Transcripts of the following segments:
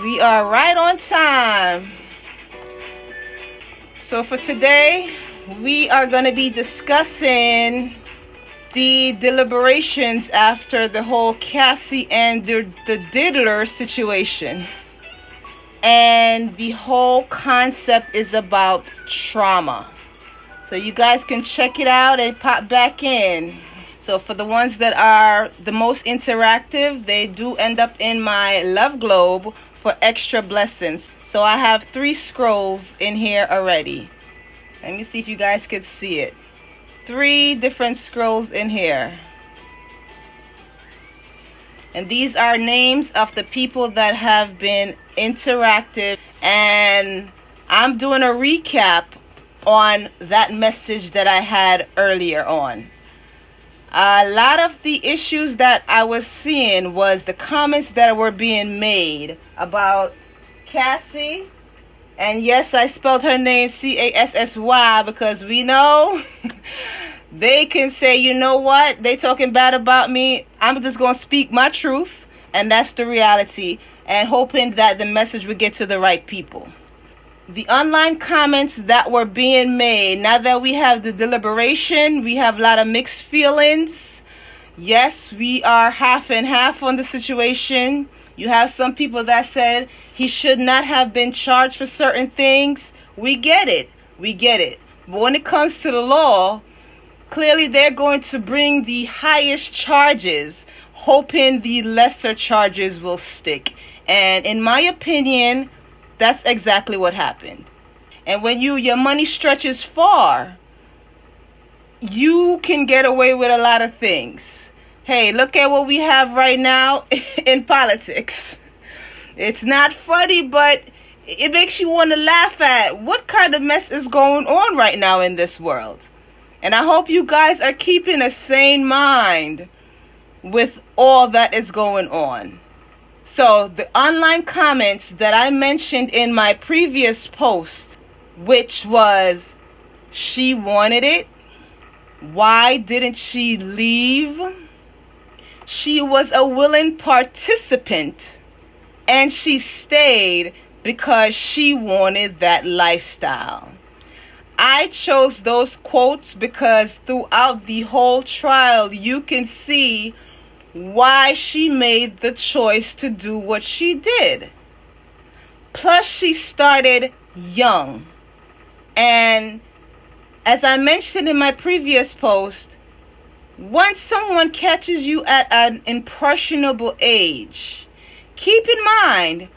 We are right on time. So for today, we are going to be discussing the deliberations after the whole CASSY and the DIDDLER situation. And the whole concept is about trauma. So you guys can check it out and pop back in. So for the ones that are the most interactive, they do end up in my love globe for extra blessings. So I have 3 scrolls in here already. Let me see if you guys could see it. 3 different scrolls in here. And these are names of the people that have been interactive. And I'm doing a recap on that message that I had earlier on. A lot of the issues that I was seeing was the comments that were being made about CASSY. And yes, I spelled her name CASSY because we know they can say, you know what, they talking bad about me. I'm just going to speak my truth. And that's the reality. And hoping that the message would get to the right people. The online comments that were being made, now that we have the deliberation, we have a lot of mixed feelings. Yes, we are half and half on the situation. You have some people that said he should not have been charged for certain things. We get it. We get it. But when it comes to the law, clearly they're going to bring the highest charges, hoping the lesser charges will stick. And in my opinion, that's exactly what happened. And when your money stretches far, you can get away with a lot of things. Hey, look at what we have right now in politics. It's not funny, but it makes you want to laugh at what kind of mess is going on right now in this world. And I hope you guys are keeping a sane mind with all that is going on. So the online comments that I mentioned in my previous post, which was, she wanted it. Why didn't she leave? She was a willing participant and she stayed because she wanted that lifestyle. I chose those quotes because throughout the whole trial, you can see why she made the choice to do what she did. Plus, she started young. And as I mentioned in my previous post, once someone catches you at an impressionable age, keep in mind,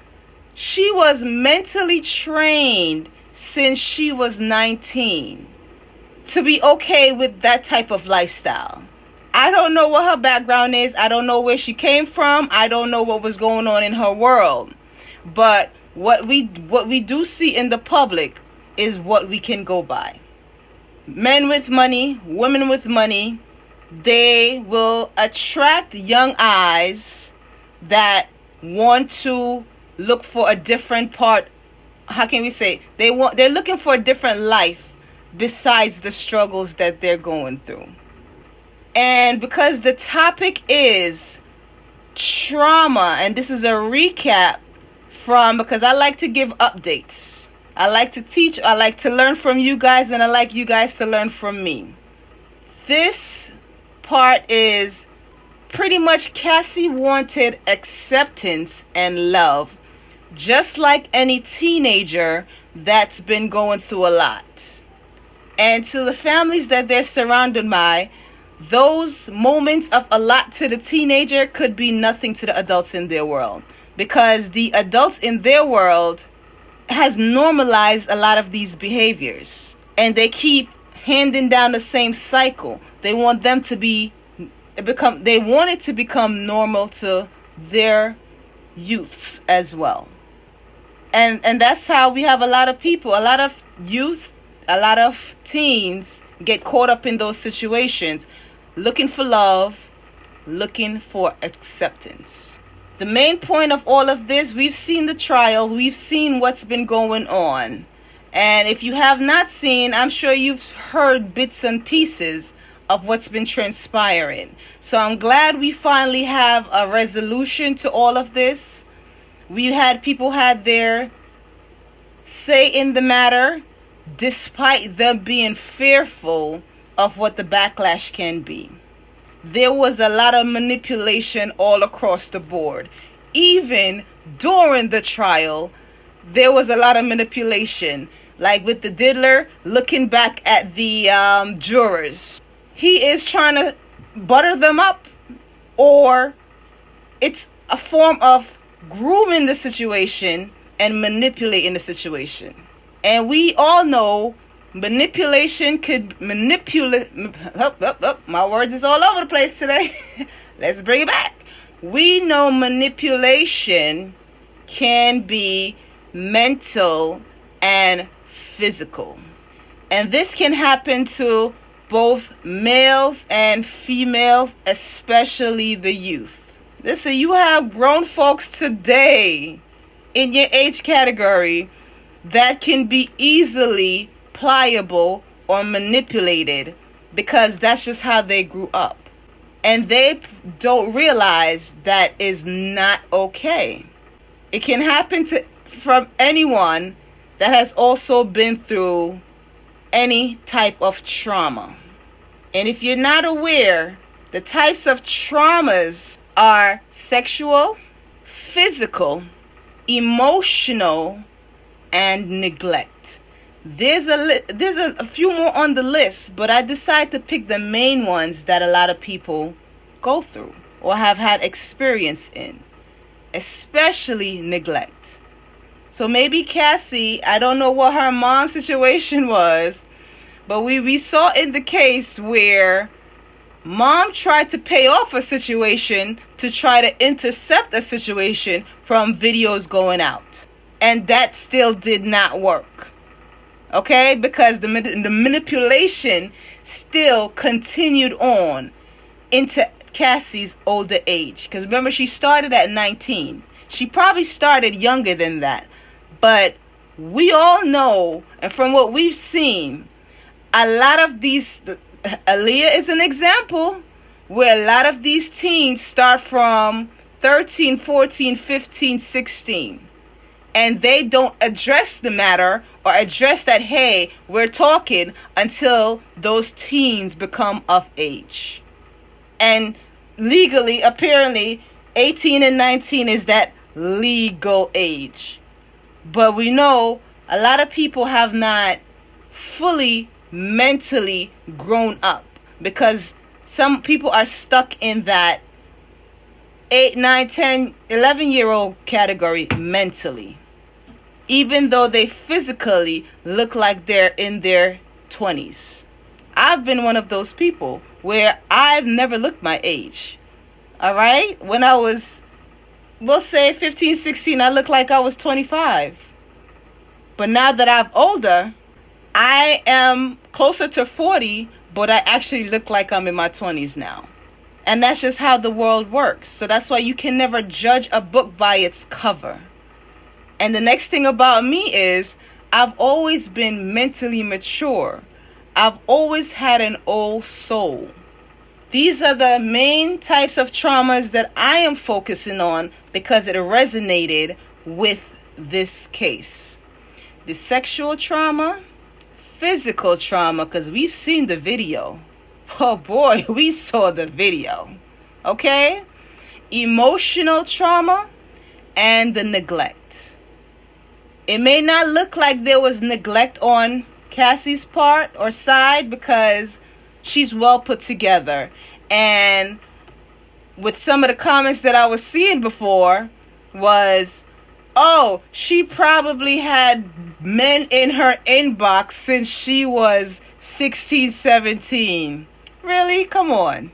she was mentally trained since she was 19 to be okay with that type of lifestyle. I don't know what her background is. I don't know where she came from. I don't know what was going on in her world. But what we do see in the public is what we can go by. Men with money, women with money, they will attract young eyes that want to look for a different part. How can we say? They're looking for a different life besides the struggles that they're going through. And because the topic is trauma, and this is a recap because I like to give updates. I like to teach, I like to learn from you guys, and I like you guys to learn from me. This part is pretty much CASSY wanted acceptance and love, just like any teenager that's been going through a lot. And to the families that they're surrounded by, those moments of a lot to the teenager could be nothing to the adults in their world, because the adults in their world has normalized a lot of these behaviors, and they keep handing down the same cycle. They want them to they want it to become normal to their youths as well. And that's how we have a lot of people, a lot of youth, a lot of teens get caught up in those situations, looking for love, looking for acceptance. The main point of all of this, we've seen the trials, we've seen what's been going on. And if you have not seen, I'm sure you've heard bits and pieces of what's been transpiring. So I'm glad we finally have a resolution to all of this. We had people had their say in the matter, despite them being fearful of what the backlash can be. There was a lot of manipulation all across the board. Even during the trial, there was a lot of manipulation. Like with the diddler looking back at the jurors. He is trying to butter them up, or it's a form of grooming the situation and manipulating the situation. And we all know manipulation could manipulate. My words is all over the place today. Let's bring it back. We know manipulation can be mental and physical. And this can happen to both males and females, especially the youth. Listen, you have grown folks today in your age category that can be easily pliable or manipulated because that's just how they grew up. And they don't realize that is not okay. It can happen from anyone that has also been through any type of trauma. And if you're not aware, the types of traumas are sexual, physical, emotional, and neglect. There's a few more on the list, but I decided to pick the main ones that a lot of people go through or have had experience in, especially neglect. So maybe Cassie, I don't know what her mom's situation was, but we saw in the case where mom tried to pay off a situation to try to intercept a situation from videos going out. And that still did not work. Okay? Because the manipulation still continued on into Cassie's older age. Because remember, she started at 19. She probably started younger than that. But we all know, and from what we've seen, a lot of these, Aaliyah is an example, where a lot of these teens start from 13, 14, 15, 16. And they don't address the matter or address that, hey, we're talking, until those teens become of age. And legally, apparently, 18 and 19 is that legal age. But we know a lot of people have not fully mentally grown up, because some people are stuck in that 8, 9, 10, 11-year-old category mentally, even though they physically look like they're in their 20s. I've been one of those people where I've never looked my age. All right? When I was, we'll say 15, 16, I looked like I was 25. But now that I'm older, I am closer to 40, but I actually look like I'm in my 20s now. And that's just how the world works. So that's why you can never judge a book by its cover. And the next thing about me is I've always been mentally mature. I've always had an old soul. These are the main types of traumas that I am focusing on because it resonated with this case. The sexual trauma, physical trauma, because we've seen the video. Oh boy, we saw the video. Okay? Emotional trauma and the neglect. It may not look like there was neglect on Cassie's part or side because she's well put together. And with some of the comments that I was seeing before was, oh, she probably had men in her inbox since she was 16, 17. Really? Come on.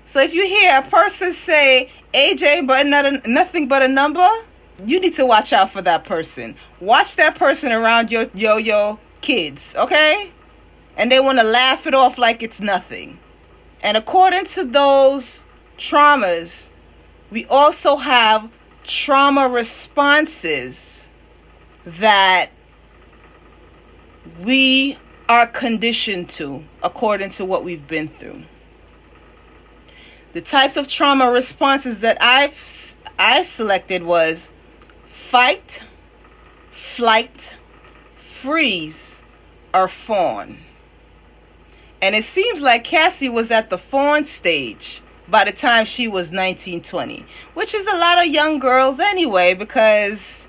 So if you hear a person say age ain't but nothing but a number, you need to watch out for that person. Watch that person around your kids, okay? And they want to laugh it off like it's nothing. And according to those traumas, we also have trauma responses that we are conditioned to according to what we've been through. The types of trauma responses that I selected was fight, flight, freeze, or fawn. And it seems like Cassie was at the fawn stage by the time she was 19-20, which is a lot of young girls anyway, because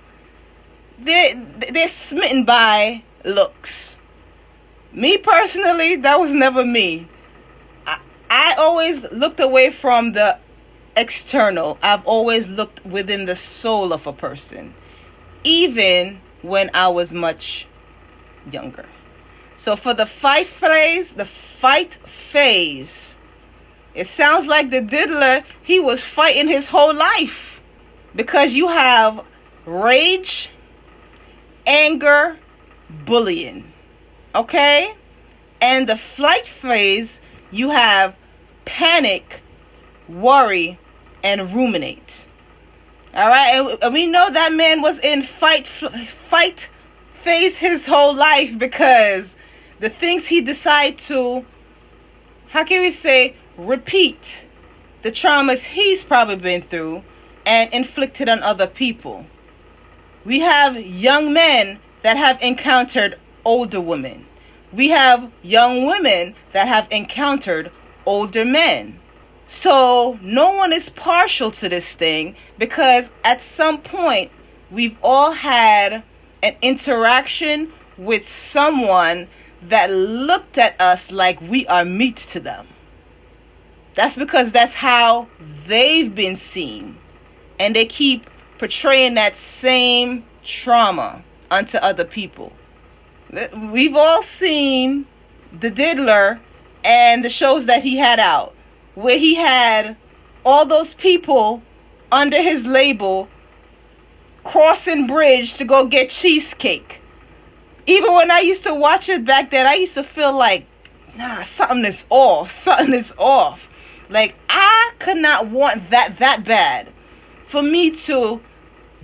they're smitten by looks. Me personally, that was never me. I always looked away from the external. I've always looked within the soul of a person, even when I was much younger. So for the fight phase, it sounds like the diddler, he was fighting his whole life, because you have rage, anger, bullying. Okay? And the flight phase, you have panic, worry, and ruminate. All right? And we know that man was in fight phase his whole life, because the things he decided to, how can we say, repeat the traumas he's probably been through and inflicted on other people. We have young men that have encountered older women. We have young women that have encountered older men. So no one is partial to this thing, because at some point we've all had an interaction with someone that looked at us like we are meat to them. That's because that's how they've been seen. And they keep portraying that same trauma onto other people. We've all seen the Diddler and the shows that he had out, where he had all those people under his label crossing bridge to go get cheesecake. Even when I used to watch it back then, I used to feel like, nah, something is off. Like, I could not want that bad for me to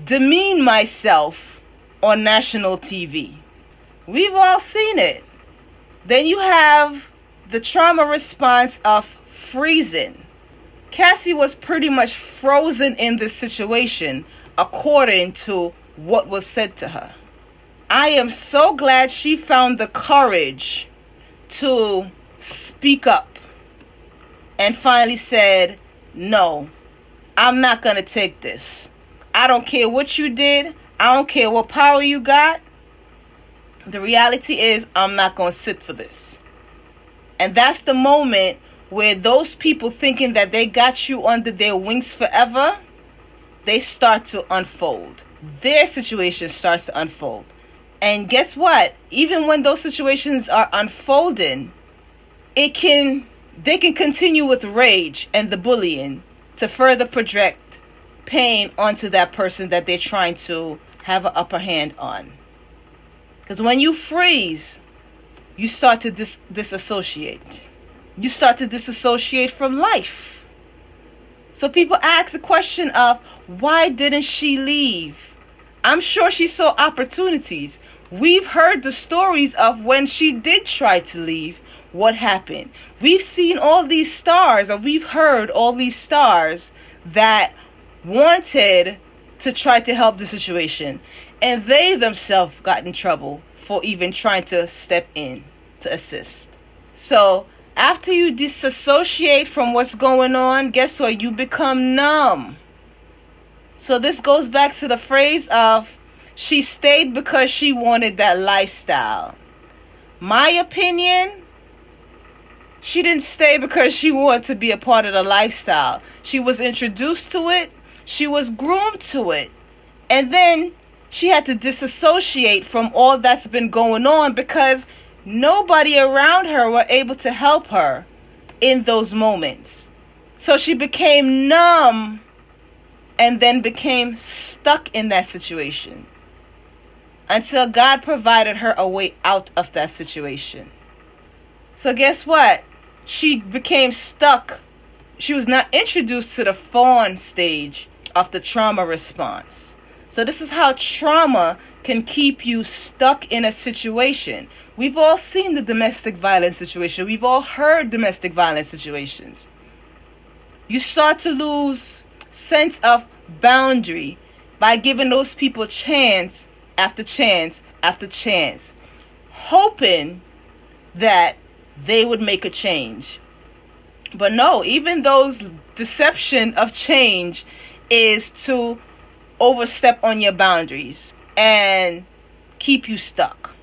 demean myself on national TV. We've all seen it. Then you have the trauma response of freezing. Cassie was pretty much frozen in this situation according to what was said to her. I am so glad she found the courage to speak up and finally said, no, I'm not going to take this. I don't care what you did. I don't care what power you got. The reality is, I'm not going to sit for this. And that's the moment where those people thinking that they got you under their wings forever, they start to unfold. Their situation starts to unfold. And guess what? Even when those situations are unfolding, they can continue with rage and the bullying to further project pain onto that person that they're trying to have an upper hand on. Because when you freeze, you start to disassociate. You start to disassociate from life. So people ask the question of, why didn't she leave? I'm sure she saw opportunities. We've heard the stories of when she did try to leave, what happened. We've seen all these stars, or we've heard all these stars that wanted to try to help the situation, and they themselves got in trouble for even trying to step in to assist. So after you disassociate from what's going on, guess what? You become numb. So this goes back to the phrase of, she stayed because she wanted that lifestyle. My opinion, she didn't stay because she wanted to be a part of the lifestyle. She was introduced to it. She was groomed to it. And then she had to disassociate from all that's been going on, because nobody around her were able to help her in those moments. So she became numb and then became stuck in that situation until God provided her a way out of that situation. So guess what? She became stuck. She was not introduced to the fawn stage of the trauma response. So this is how trauma can keep you stuck in a situation. We've all seen the domestic violence situation. We've all heard domestic violence situations. You start to lose sense of boundary by giving those people chance after chance after chance, hoping that they would make a change. But no, even those deception of change is to overstep on your boundaries and keep you stuck.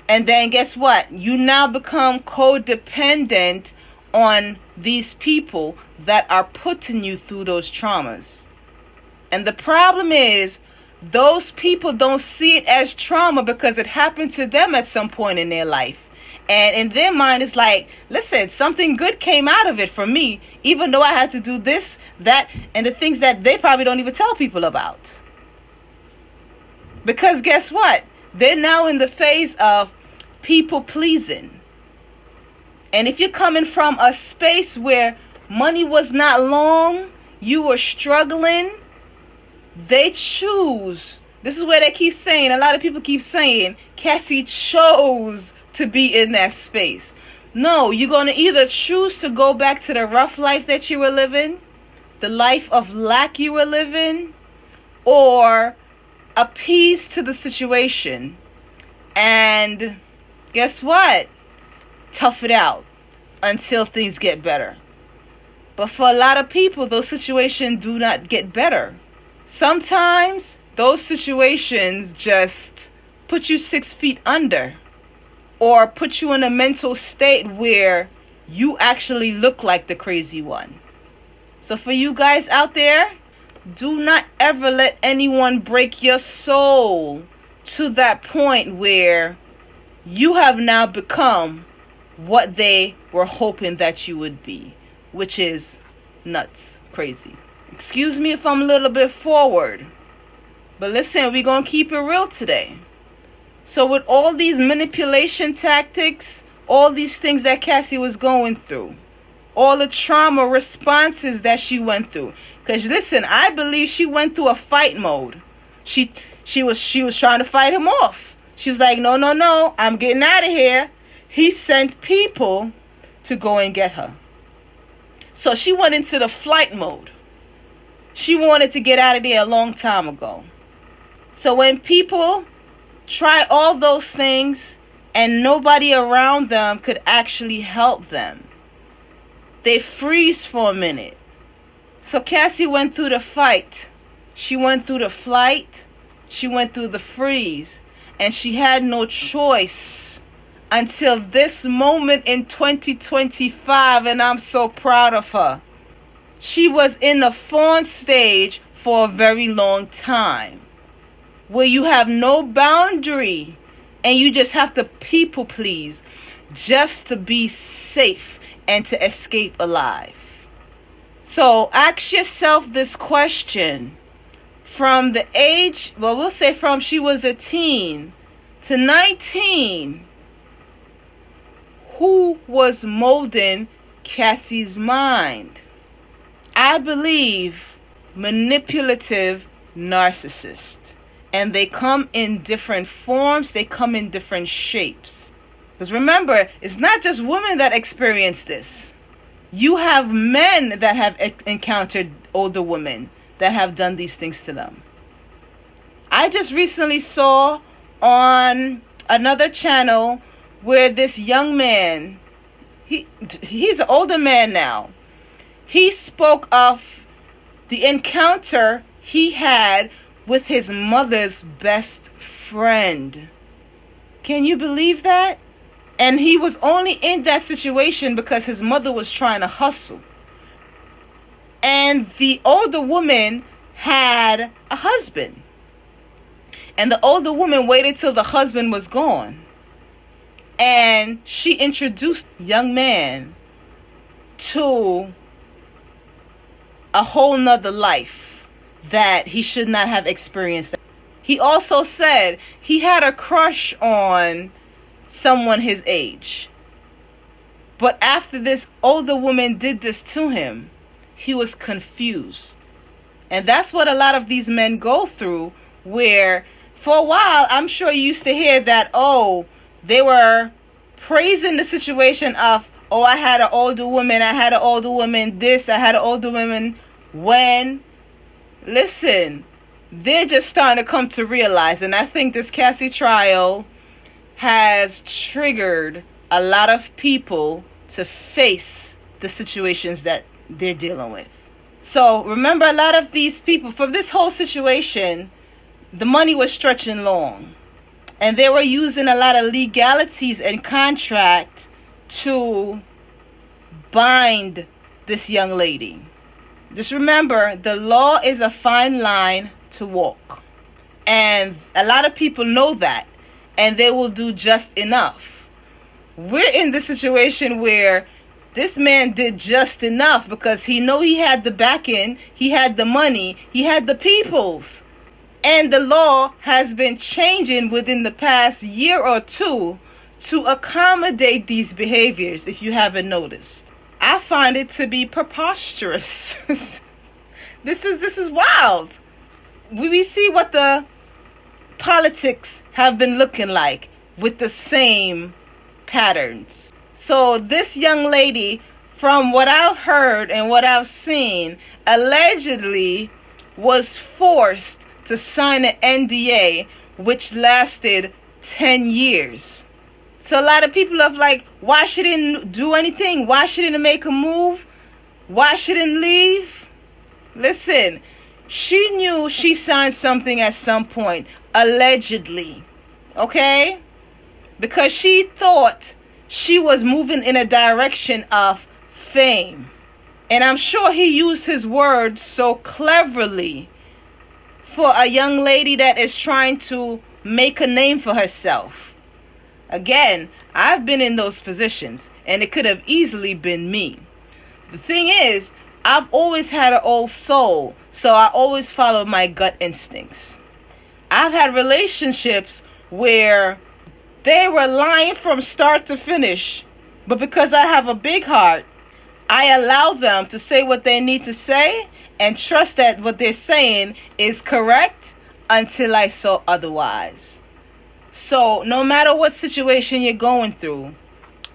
And then guess what? You now become codependent on these people that are putting you through those traumas. And the problem is, those people don't see it as trauma because it happened to them at some point in their life. And in their mind, it's like, listen, something good came out of it for me, even though I had to do this, that, and the things that they probably don't even tell people about. Because guess what? They're now in the phase of people pleasing. And if you're coming from a space where money was not long, you were struggling, they choose. This is where they keep saying, a lot of people keep saying, Cassie chose to be in that space. No, you're going to either choose to go back to the rough life that you were living, the life of lack you were living, or appease to the situation. And guess what? Tough it out until things get better. But for a lot of people, those situations do not get better. Sometimes those situations just put you 6 feet under, or put you in a mental state where you actually look like the crazy one. So for you guys out there, do not ever let anyone break your soul to that point where you have now become what they were hoping that you would be, which is nuts, crazy. Excuse me if I'm a little bit forward, but listen, we're going to keep it real today. So with all these manipulation tactics, all these things that Cassie was going through, all the trauma responses that she went through, because listen, I believe she went through a fight mode. She was trying to fight him off. She was like, no, I'm getting out of here. He sent people to go and get her. So she went into the flight mode. She wanted to get out of there a long time ago. So when people try all those things and nobody around them could actually help them, they freeze for a minute. So Cassie went through the fight. She went through the flight. She went through the freeze. And she had no choice until this moment in 2025. And I'm so proud of her. She was in the fawn stage for a very long time, where you have no boundary and you just have to people please just to be safe and to escape alive. So ask yourself this question. From the age, well, we'll say from she was a teen to 19, who was molding Cassie's mind? I believe manipulative narcissists. And they come in different forms. They come in different shapes. Because remember, it's not just women that experience this. You have men that have encountered older women that have done these things to them. I just recently saw on another channel where this young man, he's an older man now. He spoke of the encounter he had with his mother's best friend. Can you believe that? And he was only in that situation because his mother was trying to hustle. And the older woman had a husband. And the older woman waited till the husband was gone. And she introduced the young man to a whole nother life that he should not have experienced. He also said he had a crush on someone his age. But after this older woman did this to him, he was confused. And that's what a lot of these men go through, where for a while, I'm sure you used to hear that, oh, they were praising the situation of, oh, I had an older woman, I had an older woman this, I had an older woman when. Listen, they're just starting to come to realize. And I think this CASSY trial has triggered a lot of people to face the situations that they're dealing with. So remember, a lot of these people, for this whole situation, the money was stretching long. And they were using a lot of legalities and contract to bind this young lady. Just remember, the law is a fine line to walk. And a lot of people know that. And they will do just enough. We're in the situation where this man did just enough because he knew he had the backing, he had the money, he had the peoples. And the law has been changing within the past year or two to accommodate these behaviors, if you haven't noticed. I find it to be preposterous. This is wild. We see what the politics have been looking like with the same patterns. So this young lady, from what I've heard and what I've seen, allegedly was forced to sign an NDA which lasted 10 years. So a lot of people are like, why shouldn't do anything? Why shouldn't make a move? Why shouldn't leave? Listen, she knew she signed something at some point, allegedly, okay? Because she thought she was moving in a direction of fame. And I'm sure he used his words so cleverly for a young lady that is trying to make a name for herself. Again, I've been in those positions, and it could have easily been me. The thing is, I've always had an old soul, so I always follow my gut instincts. I've had relationships where they were lying from start to finish, but because I have a big heart, I allow them to say what they need to say and trust that what they're saying is correct until I saw otherwise. So no matter what situation you're going through,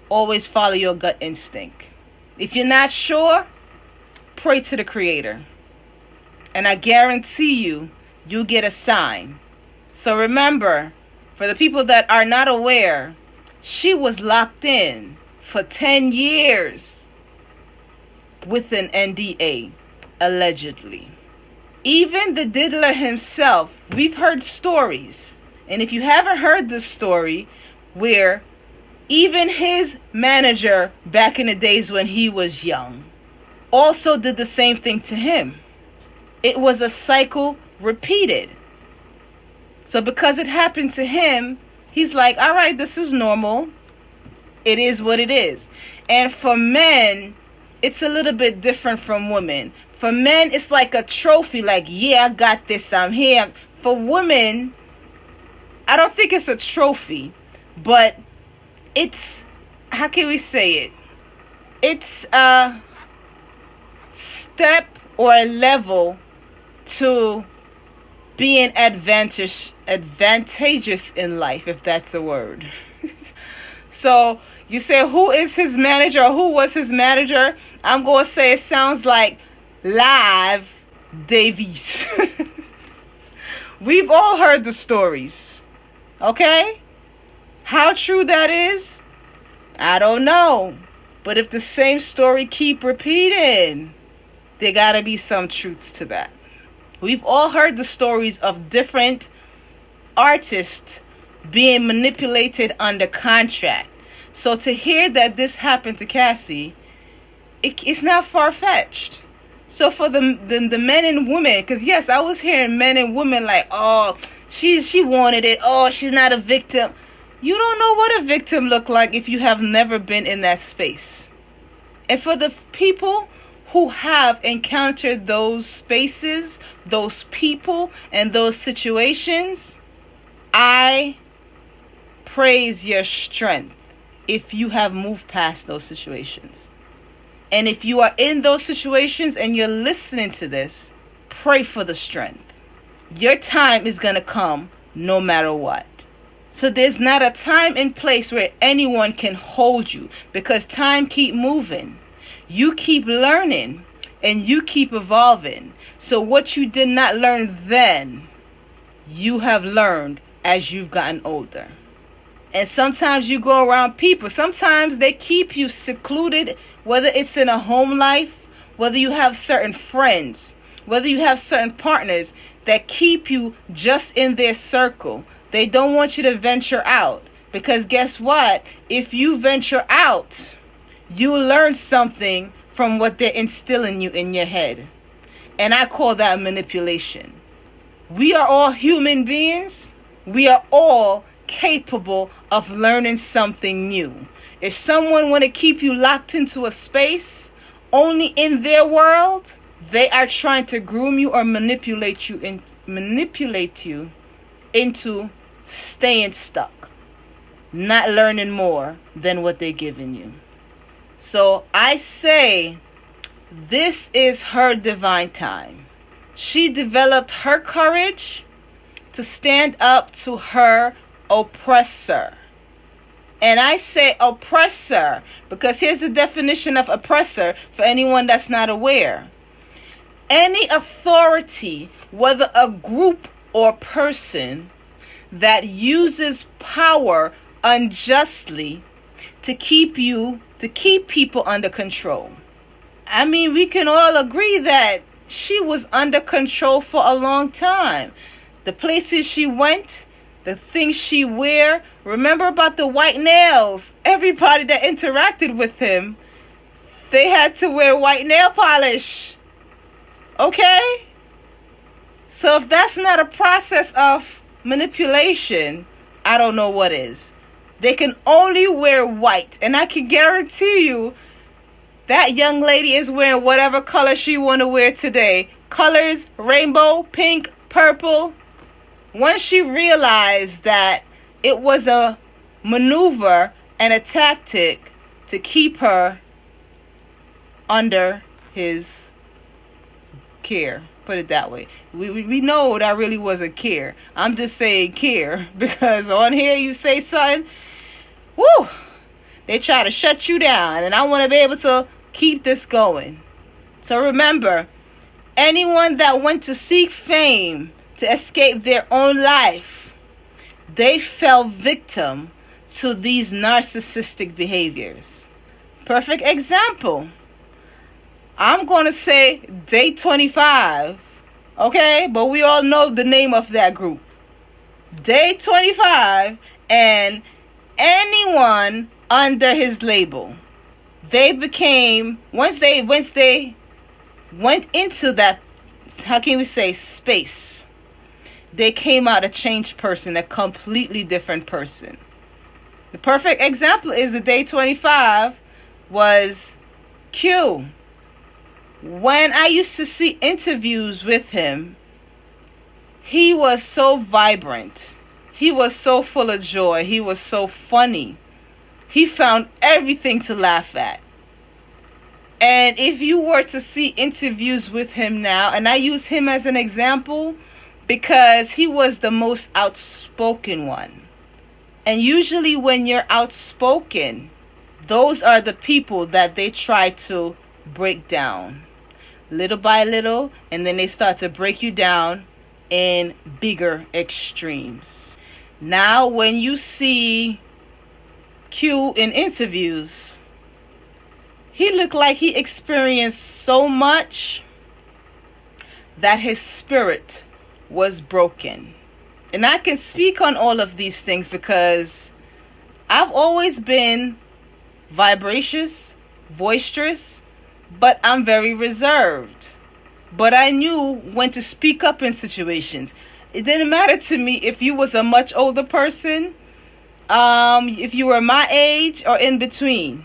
always follow your gut instinct. If you're not sure, pray to the Creator. And I guarantee you'll get a sign. So remember, for the people that are not aware, she was locked in for 10 years with an NDA, allegedly. Even the diddler himself, we've heard stories. And if you haven't heard this story, where even his manager back in the days when he was young also did the same thing to him. It was a cycle repeated. So because it happened to him, he's like, all right, this is normal. It is what it is. And for men, it's a little bit different from women. For men, it's like a trophy, like, yeah, I got this, I'm here. For women, I don't think it's a trophy, but it's, how can we say it? It's a step or a level to being advantageous in life, if that's a word. So you say, who is his manager, or who was his manager? I'm going to say it sounds like Live Davies. We've all heard the stories. Okay? How true that is, I don't know. But if the same story keep repeating, there gotta be some truths to that. We've all heard the stories of different artists being manipulated under contract. So to hear that this happened to CASSY, it's not far-fetched. So for the men and women, because yes, I was hearing men and women like, oh, she wanted it. Oh, she's not a victim. You don't know what a victim look like if you have never been in that space. And for the people who have encountered those spaces, those people, and those situations, I praise your strength if you have moved past those situations. And if you are in those situations and you're listening to this, pray for the strength. Your time is going to come no matter what. So there's not a time and place where anyone can hold you, because time keep moving. You keep learning and you keep evolving. So what you did not learn then, you have learned as you've gotten older. And sometimes you go around people. Sometimes they keep you secluded, whether it's in a home life, whether you have certain friends, whether you have certain partners that keep you just in their circle. They don't want you to venture out. Because guess what? If you venture out, you learn something from what they're instilling you in your head. And I call that manipulation. We are all human beings. We are all capable of learning something new. If someone want to keep you locked into a space only in their world, they are trying to groom you or manipulate you into staying stuck, not learning more than what they're giving you. So I say this is her divine time. She developed her courage to stand up to her oppressor. And I say oppressor because here's the definition of oppressor for anyone that's not aware. Any authority, whether a group or person, that uses power unjustly to keep people under control. I mean, we can all agree that she was under control for a long time. The places she went, the things she wear. Remember about the white nails? Everybody that interacted with him, they had to wear white nail polish. Okay? So if that's not a process of manipulation, I don't know what is. They can only wear white. And I can guarantee you that young lady is wearing whatever color she want to wear today. Colors, rainbow, pink, purple. Once she realized that it was a maneuver and a tactic to keep her under his care. Put it that way. We know that really wasn't care. I'm just saying care because on here you say something, woo, they try to shut you down, and I want to be able to keep this going. So remember, anyone that went to seek fame to escape their own life, they fell victim to these narcissistic behaviors. Perfect example. I'm going to say Day 25, okay? But we all know the name of that group. Day 25 and anyone under his label. They became, once they went into that, how can we say, space, they came out a changed person, a completely different person. The perfect example is the Day 25 was Q. When I used to see interviews with him, he was so vibrant. He was so full of joy. He was so funny. He found everything to laugh at. And if you were to see interviews with him now, and I use him as an example because he was the most outspoken one. And usually when you're outspoken, those are the people that they try to break down little by little, and then they start to break you down in bigger extremes. Now, when you see Q in interviews, he looked like he experienced so much that his spirit was broken. And I can speak on all of these things because I've always been vivacious, boisterous, but I'm very reserved. But I knew when to speak up in situations. It didn't matter to me if you was a much older person, if you were my age or in between.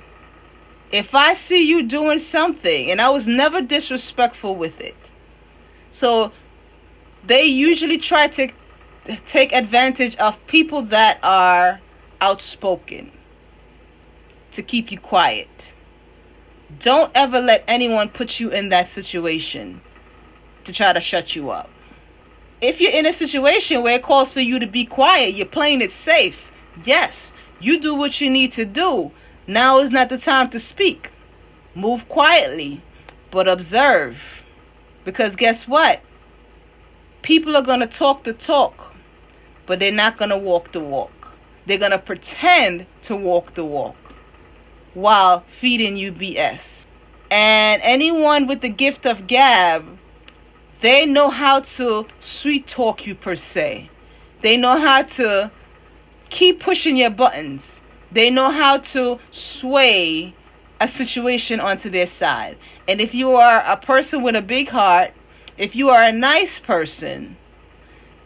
If I see you doing something, and I was never disrespectful with it. So they usually try to take advantage of people that are outspoken to keep you quiet. Don't ever let anyone put you in that situation to try to shut you up. If you're in a situation where it calls for you to be quiet, you're playing it safe. Yes, you do what you need to do. Now is not the time to speak. Move quietly. But observe. Because guess what? People are going to talk the talk, but they're not going to walk the walk. They're going to pretend to walk the walk while feeding you BS. And anyone with the gift of gab, they know how to sweet talk you per se. They know how to keep pushing your buttons. They know how to sway a situation onto their side. And if you are a person with a big heart, if you are a nice person,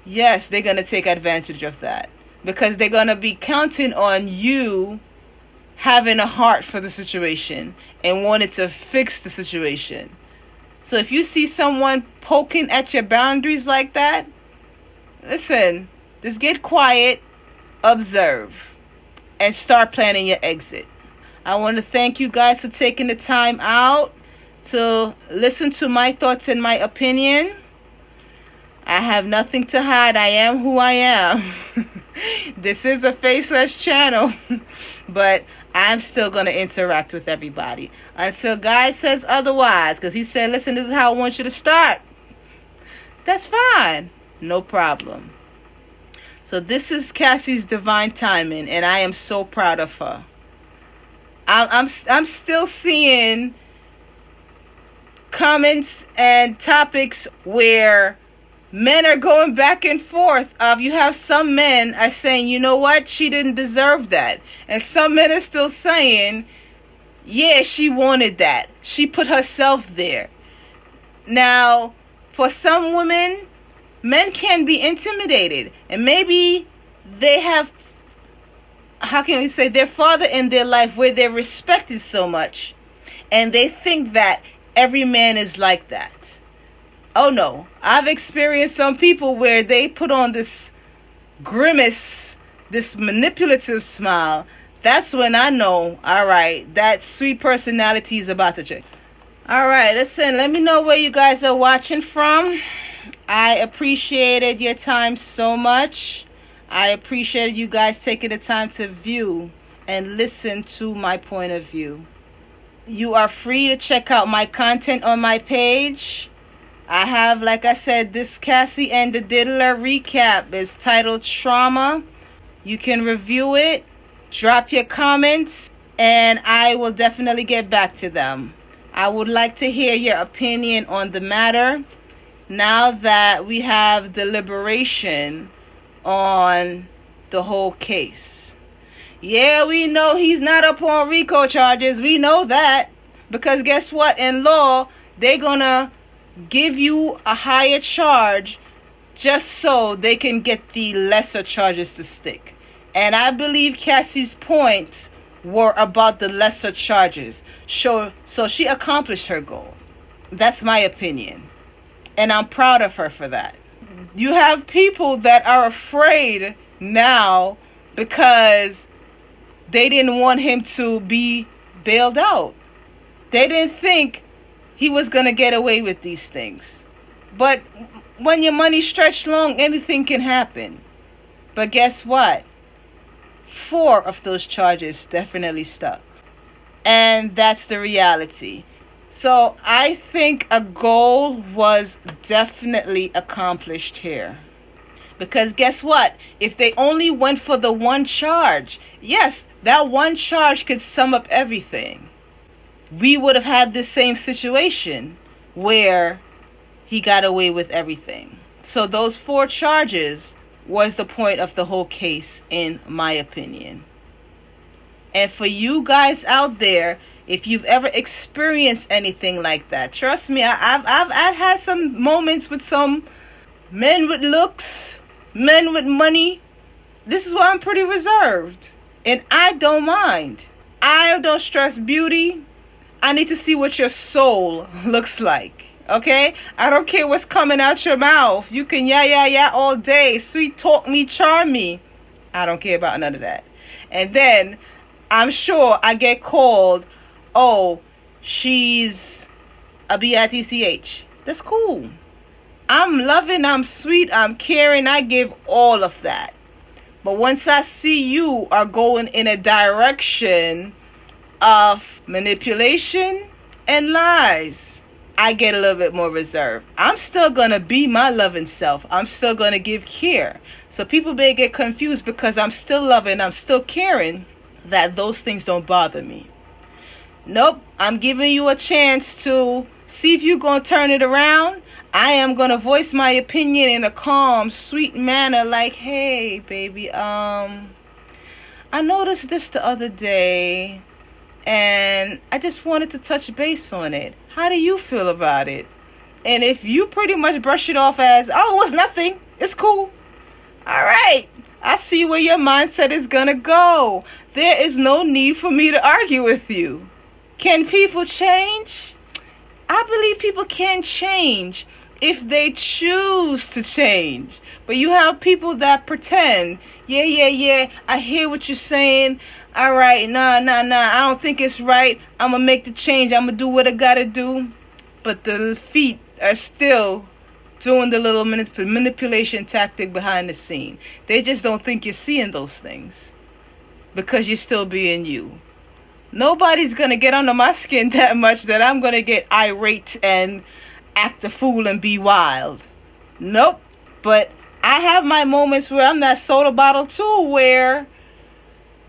yes, they're going to take advantage of that. Because they're going to be counting on you having a heart for the situation and wanting to fix the situation. So if you see someone poking at your boundaries like that, listen, just get quiet, observe, and start planning your exit. I want to thank you guys for taking the time out to listen to my thoughts and my opinion. I have nothing to hide. I am who I am. This is a faceless channel, but I'm still going to interact with everybody until God says otherwise, because he said, listen, this is how I want you to start. That's fine. No problem. So this is Cassie's divine timing, and I am so proud of her. I'm still seeing comments and topics where men are going back and forth of, you have some men are saying, you know what, she didn't deserve that. And some men are still saying, yeah, she wanted that. She put herself there. Now, for some women, men can be intimidated. And maybe they have, how can we say, their father in their life where they're respected so much. And they think that every man is like that. Oh no, I've experienced some people where they put on this grimace, this manipulative smile. That's when I know, all right, that sweet personality is about to change. All right, listen, let me know where you guys are watching from. I appreciated your time so much. I appreciated you guys taking the time to view and listen to my point of view. You are free to check out my content on my page. I have, like I said, this Cassie and the Diddler recap is titled Trauma. You can review it, drop your comments, and I will definitely get back to them. I would like to hear your opinion on the matter now that we have deliberation on the whole case. Yeah, we know he's not up on RICO charges. We know that. Because guess what? In law, they're going to give you a higher charge just so they can get the lesser charges to stick. And I believe Cassie's points were about the lesser charges. So she accomplished her goal. That's my opinion. And I'm proud of her for that. You have people that are afraid now because they didn't want him to be bailed out. They didn't think he was going to get away with these things. But when your money's stretched long, anything can happen. But guess what? 4 of those charges definitely stuck. And that's the reality. So I think a goal was definitely accomplished here. Because guess what? If they only went for the one charge, yes, that one charge could sum up everything. We would have had this same situation where he got away with everything. So those 4 charges was the point of the whole case, in my opinion. And for you guys out there, if you've ever experienced anything like that, trust me, I've had some moments with some men with looks, men with money. This is why I'm pretty reserved. And I don't mind. I don't stress beauty. I need to see what your soul looks like. Okay? I don't care what's coming out your mouth. You can yeah all day. Sweet talk me, charm me. I don't care about none of that. And then I'm sure I get called, oh, she's a bitch. That's cool. I'm loving, I'm sweet, I'm caring. I give all of that. But once I see you are going in a direction of manipulation and lies, I get a little bit more reserved. I'm still going to be my loving self. I'm still going to give care. So people may get confused because I'm still loving, I'm still caring, that those things don't bother me. Nope, I'm giving you a chance to see if you're going to turn it around. I am going to voice my opinion in a calm, sweet manner like, hey, baby, I noticed this the other day, and I just wanted to touch base on it. How do you feel about it? And if you pretty much brush it off as, oh, it's nothing, it's cool. All right, I see where your mindset is going to go. There is no need for me to argue with you. Can people change? I believe people can change if they choose to change. But you have people that pretend, yeah, I hear what you're saying. All right, nah, I don't think it's right. I'm going to make the change. I'm going to do what I got to do. But the feet are still doing the little manipulation tactic behind the scene. They just don't think you're seeing those things because you're still being you. Nobody's going to get under my skin that much that I'm going to get irate and act a fool and be wild. Nope. But I have my moments where I'm that soda bottle too, where,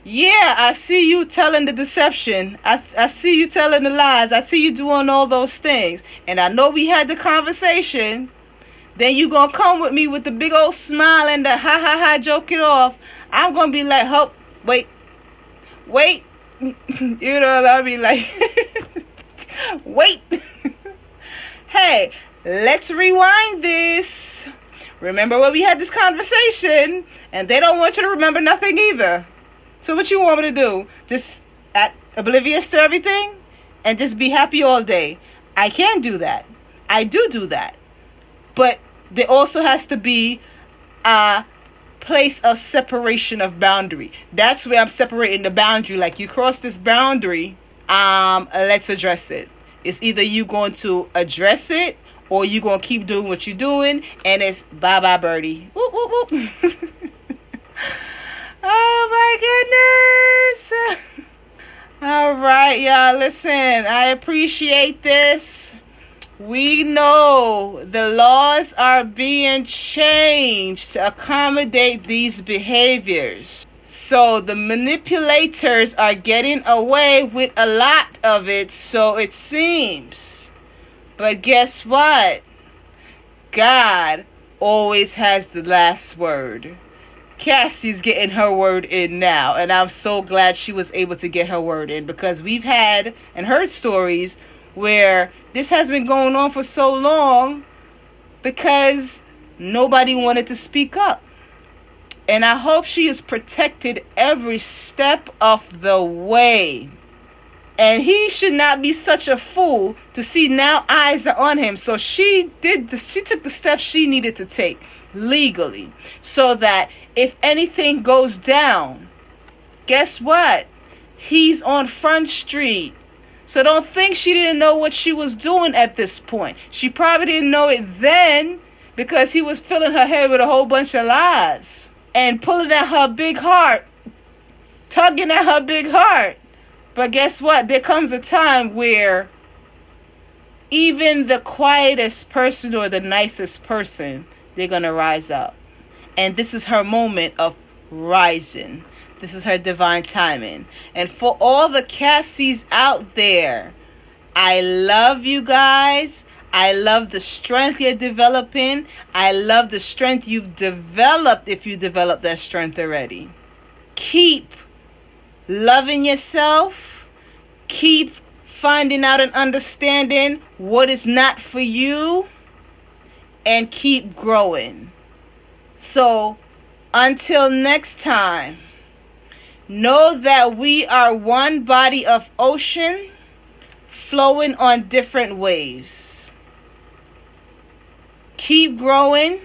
yeah, I see you telling the deception. I see you telling the lies. I see you doing all those things. And I know we had the conversation. Then you going to come with me with the big old smile and the ha, joke it off. I'm going to be like, oh, wait. You know, I'll be like, wait. Hey, let's rewind this. Remember when we had this conversation? And they don't want you to remember nothing either. So what you want me to do? Just act oblivious to everything? And just be happy all day? I can do that. I do that. But there also has to be a place of separation of boundary. That's where I'm separating the boundary. Like, you cross this boundary, let's address it. It's either you going to address it or you going to keep doing what you're doing, and it's bye-bye birdie. Whoop, whoop, whoop. Oh my goodness. All right, y'all, listen, I appreciate this. We know the laws are being changed to accommodate these behaviors. So the manipulators are getting away with a lot of it, so it seems. But guess what? God always has the last word. Cassie's getting her word in now, and I'm so glad she was able to get her word in, because we've had and heard stories where this has been going on for so long because nobody wanted to speak up. And I hope she is protected every step of the way. And he should not be such a fool to see now eyes are on him. So she took the steps she needed to take legally, so that if anything goes down, guess what? He's on Front Street. So don't think she didn't know what she was doing at this point. She probably didn't know it then because he was filling her head with a whole bunch of lies and pulling at her big heart, tugging at her big heart. But guess what? There comes a time where even the quietest person or the nicest person, they're going to rise up. And this is her moment of rising. This is her divine timing. And for all the Cassies out there, I love you guys. I love the strength you're developing. I love the strength you've developed if you developed that strength already. Keep loving yourself. Keep finding out and understanding what is not for you. And keep growing. So until next time, know that we are one body of ocean flowing on different waves. Keep growing,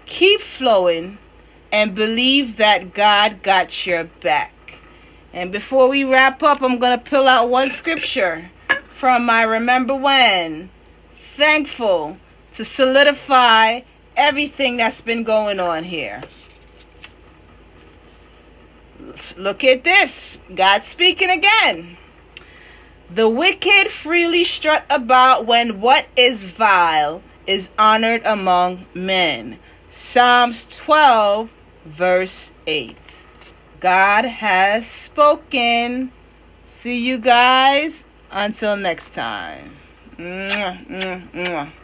keep flowing, and believe that God got your back. And before we wrap up, I'm going to pull out one scripture from my Remember When. Thankful to solidify everything that's been going on here. Look at this. God speaking again. The wicked freely strut about when what is vile is honored among men. Psalms 12, verse 8. God has spoken. See you guys until next time. Mwah, mwah, mwah.